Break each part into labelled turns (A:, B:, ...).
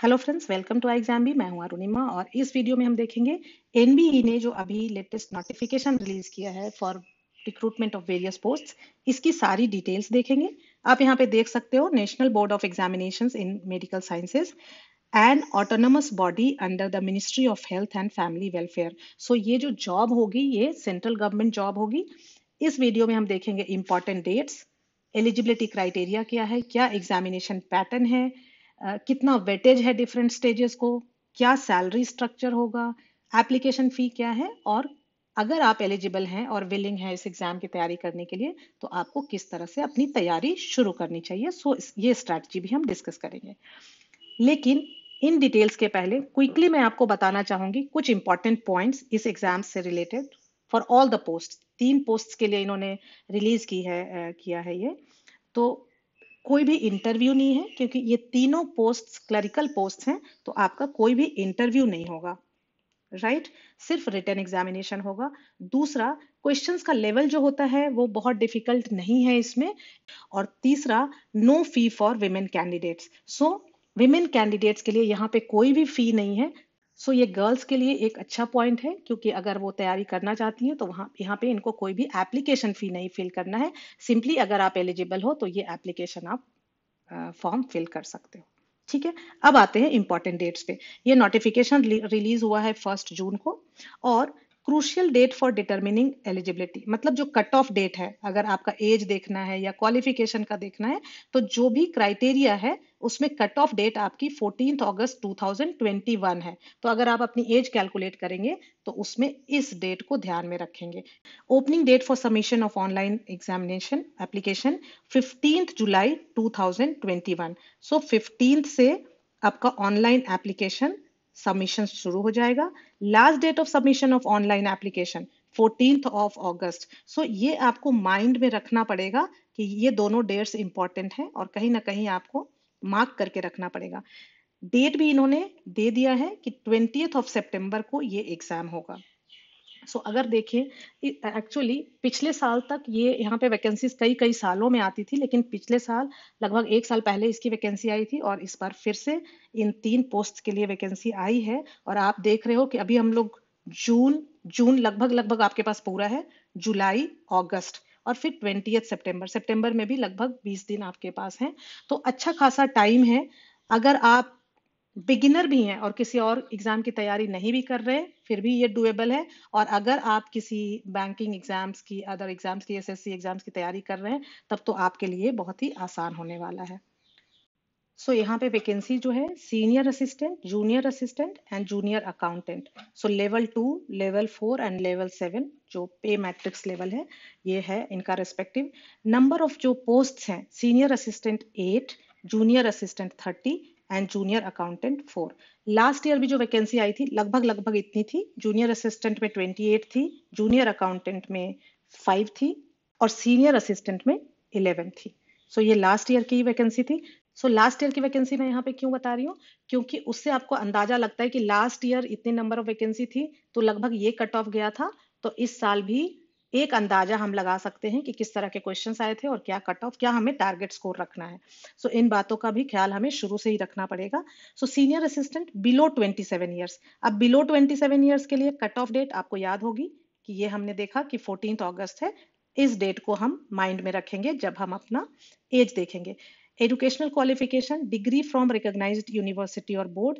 A: Hello friends, welcome to exam भी। मैं हूं अरुणिमा और इस वीडियो में हम देखेंगे एनबीई ने जो अभी लेटेस्ट नोटिफिकेशन रिलीज किया है for recruitment of various posts, इसकी सारी डिटेल्स देखेंगे। आप यहाँ पे देख सकते हो national board of examinations in medical sciences and autonomous body under the ministry of health and family welfare. So ये जो जॉब होगी ये सेंट्रल गवर्नमेंट जॉब होगी। इस वीडियो में हम देखेंगे इंपॉर्टेंट डेट्स, एलिजिबिलिटी क्राइटेरिया क्या है, क्या एग्जामिनेशन पैटर्न है, कितना वेटेज है डिफरेंट स्टेजेस को, क्या सैलरी स्ट्रक्चर होगा, एप्लीकेशन फी क्या है, और अगर आप एलिजिबल हैं और विलिंग हैं इस एग्जाम की तैयारी करने के लिए तो आपको किस तरह से अपनी तैयारी शुरू करनी चाहिए। सो ये स्ट्रैटेजी भी हम डिस्कस करेंगे। लेकिन इन डिटेल्स के पहले क्विकली मैं आपको बताना चाहूंगी कुछ इंपॉर्टेंट पॉइंट्स इस एग्जाम से related for all the post. 3 post के लिए इन्होंने रिलीज किया है ये। तो कोई भी इंटरव्यू नहीं है क्योंकि ये तीनों पोस्ट क्लरिकल पोस्ट हैं, तो आपका कोई भी इंटरव्यू नहीं होगा, राइट? सिर्फ रिटन एग्जामिनेशन होगा। दूसरा, क्वेश्चंस का लेवल जो होता है वो बहुत डिफिकल्ट नहीं है इसमें। और तीसरा, no fee for women candidates. So women candidates के लिए यहाँ पे कोई भी फी नहीं है। सो ये गर्ल्स के लिए एक अच्छा पॉइंट है क्योंकि अगर वो तैयारी करना चाहती हैं तो वहाँ यहाँ पे इनको कोई भी एप्लीकेशन फी नहीं फिल करना है। सिंपली अगर आप एलिजिबल हो तो ये एप्लीकेशन आप फॉर्म फिल कर सकते हो। ठीक है, अब आते हैं इंपॉर्टेंट डेट्स पे। ये नोटिफिकेशन रिलीज हुआ है 1 जून को। और crucial date for determining eligibility, मतलब जो कट ऑफ डेट है, अगर आपका एज देखना है या क्वालिफिकेशन का देखना है तो जो भी क्राइटेरिया है उसमें कट ऑफ डेट आपकी 14 अगस्त 2021 है। तो अगर आप अपनी एज कैलकुलेट करेंगे तो उसमें इस डेट को ध्यान में रखेंगे। Opening date for submission of online examination application 15 जुलाई 2021। सो 15 से आपका ऑनलाइन एप्लीकेशन सबमिशन शुरू हो जाएगा। Last date of submission of online application 14 अगस्त। सो ये आपको माइंड में रखना पड़ेगा कि ये दोनों डेट्स इंपॉर्टेंट हैं और कहीं ना कहीं आपको मार्क करके रखना पड़ेगा। डेट भी इन्होंने दे दिया है कि 20 सितंबर को ये एग्जाम होगा। अगर देखें, एक्चुअली पिछले साल तक ये यहाँ पे वैकेंसीज कई कई सालों में आती थी, लेकिन पिछले साल लगभग 1 साल पहले इसकी वैकेंसी आई थी और इस बार फिर से इन 3 पोस्ट के लिए वैकेंसी आई है। और आप देख रहे हो कि अभी हम लोग जून जून लगभग लगभग आपके पास पूरा है, जुलाई, अगस्त और फिर 20 सितंबर। सितंबर में भी लगभग 20 दिन आपके पास हैं। तो अच्छा खासा टाइम है। अगर आप बिगिनर भी हैं और किसी और एग्जाम की तैयारी नहीं भी कर रहे फिर भी ये डुएबल है। और अगर आप किसी बैंकिंग एग्जाम्स की, अदर एग्जाम्स की, एसएससी एग्जाम्स की तैयारी कर रहे हैं तब तो आपके लिए बहुत ही आसान होने वाला है। यहाँ पे वैकेंसी जो है senior assistant, junior assistant and junior accountant. Level 2, level 4 and level 7 जो पे मैट्रिक्स लेवल है ये है इनका रेस्पेक्टिव। नंबर ऑफ जो पोस्ट हैं, senior assistant 8, junior assistant 30 and junior accountant 4। Last year भी जो वैकेंसी आई थी लगभग लगभग इतनी थी। जूनियर असिस्टेंट में 28 थी, जूनियर अकाउंटेंट में 5 थी और सीनियर असिस्टेंट में 11 थी। ये लास्ट ईयर की वैकेंसी थी। लास्ट ईयर की वैकेंसी मैं यहाँ पे क्यों बता रही हूँ, क्योंकि उससे आपको अंदाजा लगता है कि लास्ट ईयर इतने नंबर ऑफ वैकेंसी थी तो लगभग ये कट ऑफ गया था। तो इस साल भी एक अंदाजा हम लगा सकते हैं कि किस तरह के क्वेश्चंस आए थे और क्या कट ऑफ, क्या हमें टारगेट स्कोर रखना है। इन बातों का भी ख्याल हमें शुरू से ही रखना पड़ेगा। Senior assistant below 27 years. अब बिलो 27 ईयर्स के लिए कट ऑफ डेट आपको याद होगी कि ये हमने देखा कि 14 अगस्त है। इस डेट को हम माइंड में रखेंगे जब हम अपना एज देखेंगे। Educational qualification, degree from recognized university और board.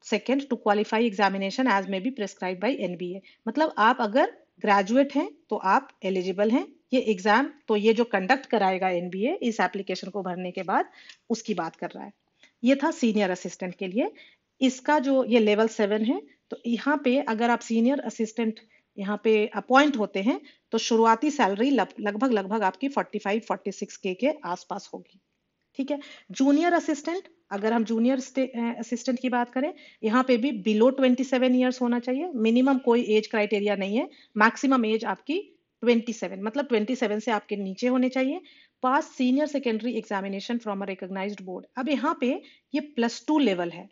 A: Second, to qualify examination as may be prescribe by NBA. मतलब आप अगर ग्रेजुएट हैं तो आप एलिजिबल हैं। ये एग्जाम तो ये जो कंडक्ट कराएगा एनबीए इस एप्लीकेशन को भरने के बाद, उसकी बात कर रहा है। ये था सीनियर असिस्टेंट के लिए। इसका जो ये लेवल 7 है, तो यहाँ पे अगर आप सीनियर असिस्टेंट यहाँ पे अपॉइंट होते हैं तो शुरुआती सैलरी लगभग लगभग आपकी 45-46 के आसपास होगी। ठीक है। जूनियर असिस्टेंट, अगर हम जूनियर असिस्टेंट की बात करें, यहाँ पे भी बिलो 27 ईयर्स होना चाहिए। मिनिमम कोई एज क्राइटेरिया नहीं है, मैक्सिमम एज आपकी 27, मतलब 27 से आपके नीचे होने चाहिए। पास senior secondary examination from a recognized board. अब यहाँ पे ये +2 लेवल है।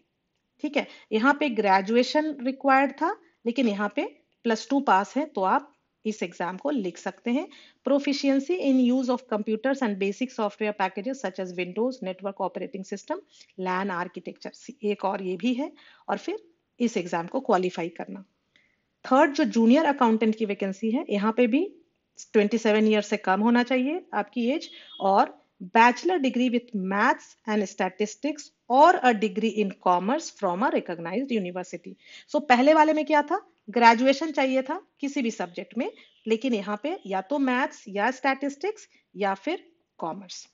A: ठीक है, यहाँ पे ग्रेजुएशन रिक्वायर्ड था लेकिन यहाँ पे +2 पास है तो आप इस एग्जाम को लिख सकते हैं। Proficiency in use of computers and basic software packages such as Windows, network operating system, LAN architecture, एक और ये भी है। और फिर इस एग्जाम को क्वालिफाई करना। थर्ड, जो जूनियर अकाउंटेंट की वैकेंसी है, यहाँ पे भी 27 ईयर से कम होना चाहिए आपकी एज, और bachelor degree with maths and statistics और a degree in commerce from a recognized university. So पहले वाले में क्या था, ग्रेजुएशन चाहिए था किसी भी सब्जेक्ट में, लेकिन यहाँ पे या तो मैथ्स या स्टैटिस्टिक्स या फिर कॉमर्स।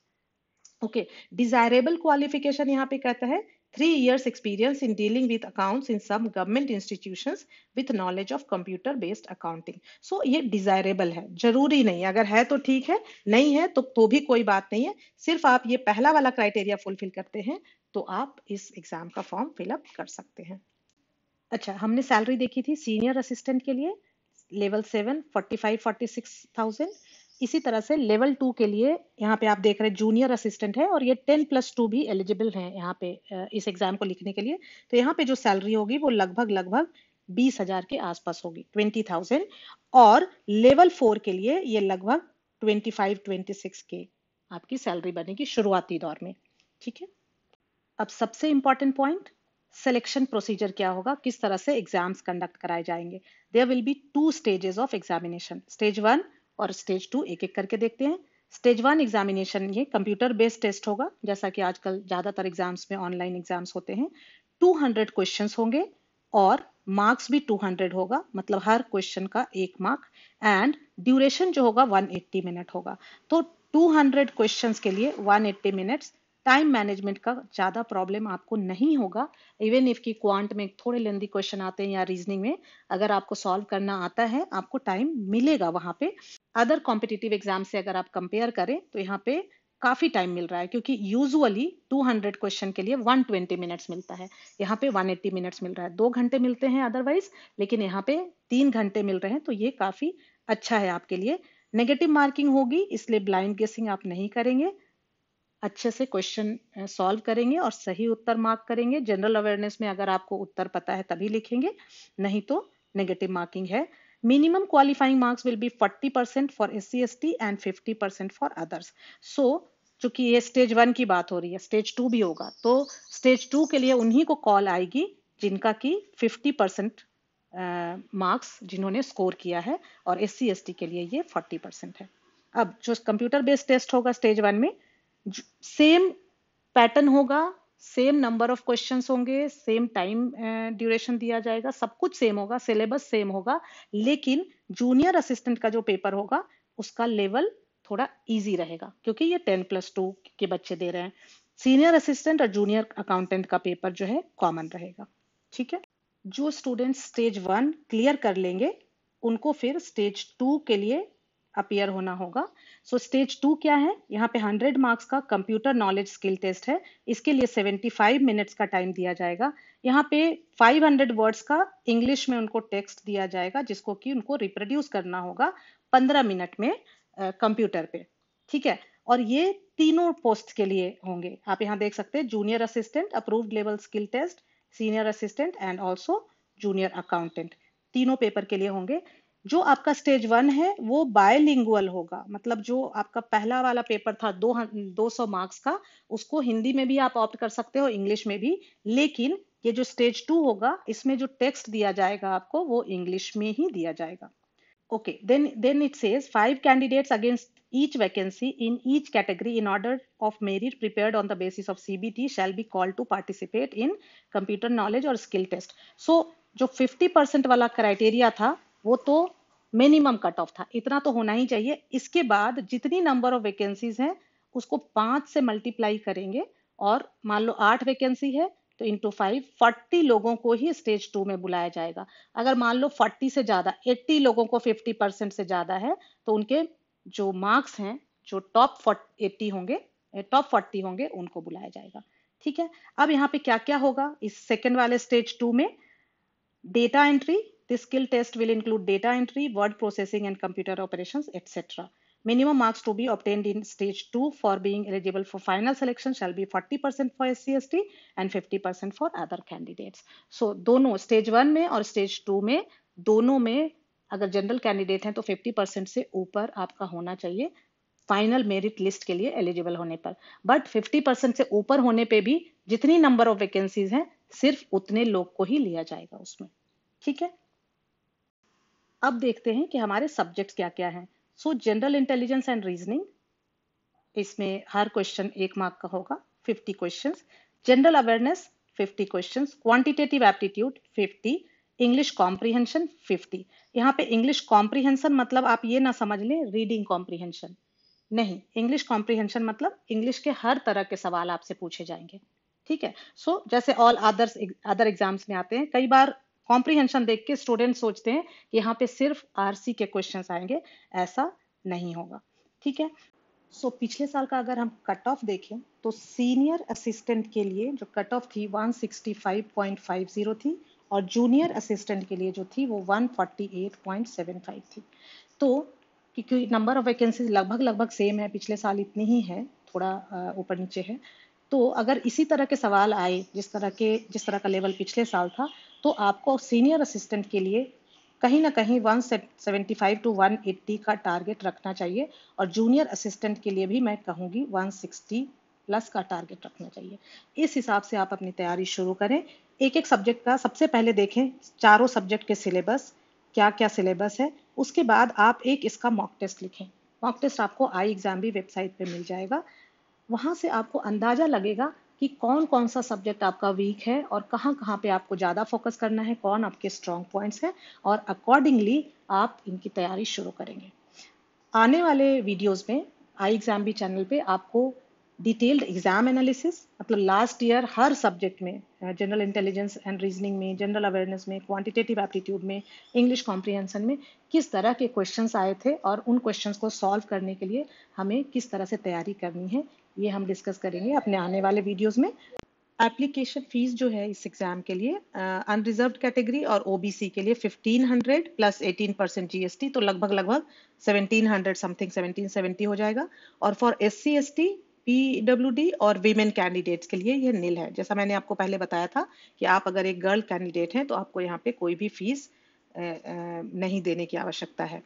A: ओके, डिजायरेबल क्वालिफिकेशन यहाँ पे कहता है 3 years experience in dealing with accounts in some government institutions with knowledge of computer based accounting। so ये डिजायरेबल है, जरूरी नहीं, अगर है तो ठीक है, नहीं है तो भी कोई बात नहीं है। सिर्फ आप ये पहला वाला क्राइटेरिया फुलफिल करते हैं तो आप इस एग्जाम का फॉर्म फिलअप कर सकते हैं। अच्छा, हमने सैलरी देखी थी सीनियर असिस्टेंट के लिए लेवल 7 45-46,000। इसी तरह से लेवल 2 के लिए यहाँ पे आप देख रहे हैं जूनियर असिस्टेंट है, और ये 10+2 भी एलिजिबल है यहाँ पे इस एग्जाम को लिखने के लिए। तो यहाँ पे जो सैलरी होगी वो लगभग 20,000 के आसपास होगी, 20,000। और लेवल 4 के लिए ये लगभग 25-26 के आपकी सैलरी बनेगी शुरुआती दौर में। ठीक है, अब सबसे इंपॉर्टेंट पॉइंट, सिलेक्शन प्रोसीजर क्या होगा, किस तरह से एग्जाम्स कंडक्ट कराए जाएंगे। There will be 2 stages of examination, stage 1 और स्टेज 2, एक एक करके देखते हैं। स्टेज 1 एग्जामिनेशन ये कंप्यूटर बेस्ड टेस्ट होगा, जैसा कि आजकल ज्यादातर एग्जाम्स में ऑनलाइन एग्जाम्स होते हैं। 200 क्वेश्चंस होंगे और मार्क्स भी 200 होगा, मतलब हर क्वेश्चन का 1 मार्क, एंड ड्यूरेशन जो होगा 180 मिनट होगा। तो 200 क्वेश्चंस के लिए 180 मिनट्स, टाइम मैनेजमेंट का ज्यादा प्रॉब्लम आपको नहीं होगा। इवन इफ की क्वांट में थोड़े लेंदी क्वेश्चन आते हैं या रीजनिंग में, अगर आपको सॉल्व करना आता है आपको टाइम मिलेगा वहां पे। अदर कॉम्पिटिटिव एग्जाम से अगर आप कंपेयर करें तो यहाँ पे काफी टाइम मिल रहा है, क्योंकि यूजुअली 200 क्वेश्चन के लिए 120 मिनट्स मिलता है, यहाँ पे 180 मिनट्स मिल रहा है। 2 घंटे मिलते हैं अदरवाइज, लेकिन यहाँ पे 3 घंटे मिल रहे हैं, तो ये काफी अच्छा है आपके लिए। नेगेटिव मार्किंग होगी, इसलिए ब्लाइंड गेसिंग आप नहीं करेंगे, अच्छे से क्वेश्चन सॉल्व करेंगे और सही उत्तर मार्क करेंगे। जनरल अवेयरनेस में अगर आपको उत्तर पता है तभी लिखेंगे, नहीं तो नेगेटिव मार्किंग है। Minimum qualifying marks will be 40% for SC/ST and 50% for others. So चूंकि ये स्टेज 1 की बात हो रही है, स्टेज 2 भी होगा, तो स्टेज 2 के लिए उन्हीं को कॉल आएगी जिनका की 50% मार्क्स जिन्होंने स्कोर किया है, और SC/ST के लिए ये 40% है। अब जो कंप्यूटर बेस्ड टेस्ट होगा स्टेज 1 में, सेम पैटर्न होगा, सेम नंबर ऑफ क्वेश्चंस होंगे, सेम टाइम ड्यूरेशन दिया जाएगा, सब कुछ सेम होगा, सिलेबस सेम होगा, लेकिन जूनियर असिस्टेंट का जो पेपर होगा उसका लेवल थोड़ा इजी रहेगा, क्योंकि ये 10+2 के बच्चे दे रहे हैं। सीनियर असिस्टेंट और जूनियर अकाउंटेंट का पेपर जो है कॉमन रहेगा। ठीक है, जो स्टूडेंट स्टेज 1 क्लियर कर लेंगे उनको फिर स्टेज 2 के लिए अपीयर होना होगा। सो स्टेज 2 क्या है, यहाँ पे 100 मार्क्स का कंप्यूटर नॉलेज स्किल टेस्ट है, इसके लिए 75 मिनट्स का टाइम दिया जाएगा। यहाँ पे 500 वर्ड्स का इंग्लिश में उनको टेक्स्ट दिया जाएगा, जिसको कि उनको रिप्रोड्यूस करना होगा 15 मिनट में कंप्यूटर पे। ठीक है, और ये तीनों पोस्ट के लिए होंगे, आप यहाँ देख सकते हैं, junior assistant approved level skill test, senior assistant and also junior accountant, तीनों पेपर के लिए होंगे। जो आपका स्टेज 1 है वो बायलिंगुअल होगा, मतलब जो आपका पहला वाला पेपर था 200 मार्क्स का, उसको हिंदी में भी आप ऑप्ट कर सकते हो, इंग्लिश में भी, लेकिन ये जो स्टेज 2 होगा इसमें जो टेक्स्ट दिया जाएगा आपको वो इंग्लिश में ही दिया जाएगा। Okay, then it says 5 candidates against each vacancy in each category in order of merit prepared on the basis of CBT shall be called to participate in computer knowledge or skill test। So जो 50% वाला criteria था वो तो minimum cut off था, इतना तो होना ही चाहिए। इसके बाद जितनी नंबर ऑफ वैकेंसीज हैं उसको 5 से मल्टीप्लाई करेंगे, और मान लो 8 वैकेंसी है तो इंटू 5 40 लोगों को ही स्टेज 2 में बुलाया जाएगा। अगर मान लो 40 से ज्यादा 80 लोगों को 50% से ज्यादा है तो उनके जो मार्क्स हैं, जो टॉप 80 होंगे, टॉप 40 होंगे, उनको बुलाया जाएगा। ठीक है, अब यहाँ पे क्या क्या होगा इस सेकेंड वाले स्टेज 2 में, data entry, the skill test will include data entry, word processing and computer operations, etc. Minimum marks to be obtained in stage 2 for being eligible for final selection shall be 40% for SC/ST and 50% for other candidates। So दोनों stage 1 में और stage 2 में दोनों में अगर general candidate हैं तो 50% से ऊपर आपका होना चाहिए फाइनल मेरिट लिस्ट के लिए एलिजिबल होने पर। बट 50% से ऊपर होने पे भी जितनी नंबर ऑफ वैकेंसीज हैं सिर्फ उतने लोग को ही लिया जाएगा उसमें। ठीक है, अब देखते हैं कि हमारे सब्जेक्ट्स क्या क्या हैं। सो जनरल इंटेलिजेंस एंड रीजनिंग, इसमें हर क्वेश्चन 1 मार्क का होगा, 50 questions. General awareness 50 questions. Quantitative aptitude 50। English comprehension 50। यहाँ पे इंग्लिश कॉम्प्रिहेंशन मतलब आप ये ना समझ लें रीडिंग कॉम्प्रिहेंशन, नहीं, इंग्लिश कॉम्प्रिहेंशन मतलब इंग्लिश के हर तरह के सवाल आपसे पूछे जाएंगे। ठीक है, सो जैसे ऑल अदर एग्जाम्स में आते हैं, कई बार कॉम्प्रिहेंशन देख के स्टूडेंट सोचते हैं कि यहाँ पे सिर्फ आरसी के क्वेश्चंस आएंगे, ऐसा नहीं होगा। ठीक है, सो पिछले साल का अगर हम कट ऑफ देखें तो सीनियर असिस्टेंट के लिए जो कट ऑफ थी 165.50 थी और जूनियर असिस्टेंट के लिए जो थी वो 148.75 थी। तो क्योंकि नंबर ऑफ वैकेंसीज लगभग लगभग सेम है, पिछले साल इतनी ही है, थोड़ा ऊपर नीचे है, तो अगर इसी तरह के सवाल आए जिस तरह का लेवल पिछले साल था, तो आपको सीनियर असिस्टेंट के लिए कहीं ना कहीं 175 टू 180 का टारगेट रखना चाहिए और जूनियर असिस्टेंट के लिए भी मैं कहूँगी 160 प्लस का टारगेट रखना चाहिए। इस हिसाब से आप अपनी तैयारी शुरू करें। एक एक सब्जेक्ट का सबसे पहले देखें चारों सब्जेक्ट के सिलेबस, क्या क्या सिलेबस है, उसके बाद आप एक इसका मॉक टेस्ट लिखें। मॉक टेस्ट आपको आई एग्जाम भी वेबसाइट पे मिल जाएगा, वहां से आपको अंदाजा लगेगा कि कौन कौन सा सब्जेक्ट आपका वीक है और कहाँ कहाँ पे आपको ज़्यादा फोकस करना है, कौन आपके स्ट्रॉन्ग पॉइंट्स हैं, और अकॉर्डिंगली आप इनकी तैयारी शुरू करेंगे। आने वाले वीडियोस में आई एग्जाम भी चैनल पे आपको डिटेल्ड एग्जाम एनालिसिस, मतलब लास्ट ईयर हर सब्जेक्ट में, जनरल इंटेलिजेंस एंड रीजनिंग में, जनरल अवेयरनेस में, क्वांटिटेटिव एप्टीट्यूड में, इंग्लिश कॉम्प्रिहेंशन में किस तरह के क्वेश्चंस आए थे और उन क्वेश्चंस को सॉल्व करने के लिए हमें किस तरह से तैयारी करनी है, ये हम डिस्कस करेंगे अपने आने वाले वीडियोस में। एप्लीकेशन फीस जो है इस एग्जाम के लिए अनरिजर्व्ड कैटेगरी और ओबीसी के लिए 1500 प्लस 18% जीएसटी, तो लगभग लगभग 1700 समथिंग 1770 हो जाएगा। और फॉर एससी एसटी पीडब्ल्यूडी और वीमेन कैंडिडेट्स के लिए ये नील है। जैसा मैंने आपको पहले बताया था कि आप अगर एक गर्ल कैंडिडेट हैं तो आपको यहाँ पे कोई भी फीस नहीं देने की आवश्यकता है।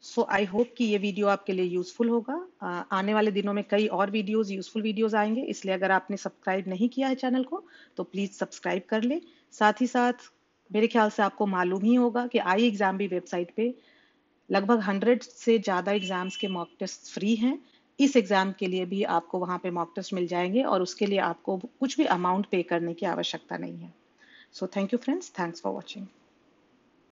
A: सो आई होप कि ये वीडियो आपके लिए यूजफुल होगा। आने वाले दिनों में कई और वीडियोस, यूजफुल वीडियोस आएंगे, इसलिए अगर आपने सब्सक्राइब नहीं किया है चैनल को तो प्लीज़ सब्सक्राइब कर ले। साथ ही साथ मेरे ख्याल से आपको मालूम ही होगा कि आई एग्जाम भी वेबसाइट पे लगभग 100 से ज़्यादा एग्जाम्स के मॉक टेस्ट फ्री हैं। इस एग्जाम के लिए भी आपको वहाँ पे मॉक टेस्ट मिल जाएंगे और उसके लिए आपको कुछ भी अमाउंट पे करने की आवश्यकता नहीं है। So thank you friends, thanks for watching.